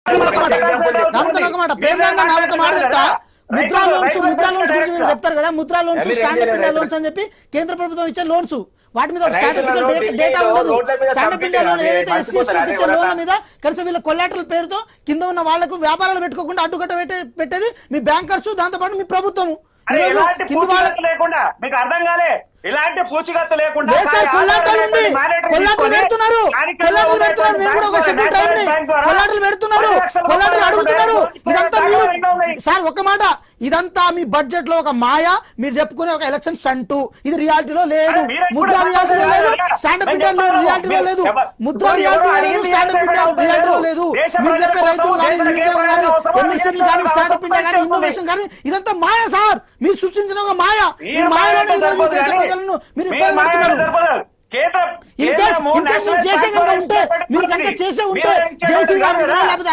Mudra loans చెప్తారు కదా, Mudra loans stand up India loans అని చెప్పి కేంద్ర ప్రభుత్వం ఇచ్చే లోన్స్, వాటి మీద స్ట్రాటజికల్ డేటా ఉండదు. స్టాండప్ ఇండియా లోన్ ఏదైతే ఎస్సీ ఎస్టీలకు ఇచ్చే లోన్ల మీద కనీసం వీళ్ళ కొల్లాటరల్ పేరుతో కింద ఉన్న వాళ్లకు వ్యాపారాలు పెట్టుకోకుండా అడ్డుకట్ట పెట్టేది మీ బ్యాంకర్స్, దాంతో పాటు మీ ప్రభుత్వం. లేకుండా మీకు అర్థం కాలే, ఇలాంటి పూచికత్తు లేకుండా కొల్లాటలు పెడుతున్నారు, అడుగుతున్నారు. ఇదంతా మీరు సార్ ఒక మాట, ఇదంతా మీ బడ్జెట్ లో ఒక మాయ, మీరు చెప్పుకునే ఒక ఎలక్షన్ స్టంట్. ఇది రియాలిటీలో లేదు, ముద్రా రియాలిటీలో లేదు, స్టాండప్ ఇండియా రియాలిటీలో లేదు, ముద్రా రియాలిటీలో లేదు, స్టాండప్ ఇండియా రియాలిటీలో లేదు. మీరు చెప్పే రైతులు కానీ, నిరుద్యోగం కానీ, ఎంఎస్ఎంఈ కానీ, స్టార్టప్ ఇండియా కానీ, ఇన్నోవేషన్ కానీ, ఇదంతా మాయ సార్. మీరు సృష్టించిన ఒక మాయ. ఈ మాయలోనే ఈరోజు దేశ ప్రజలను మీరు ఇబ్బంది పెడుతున్నారు. చేసే ఉంటే మీరు కనుక చేసే ఉంటే జై శ్రీరామ్ లేకపోతే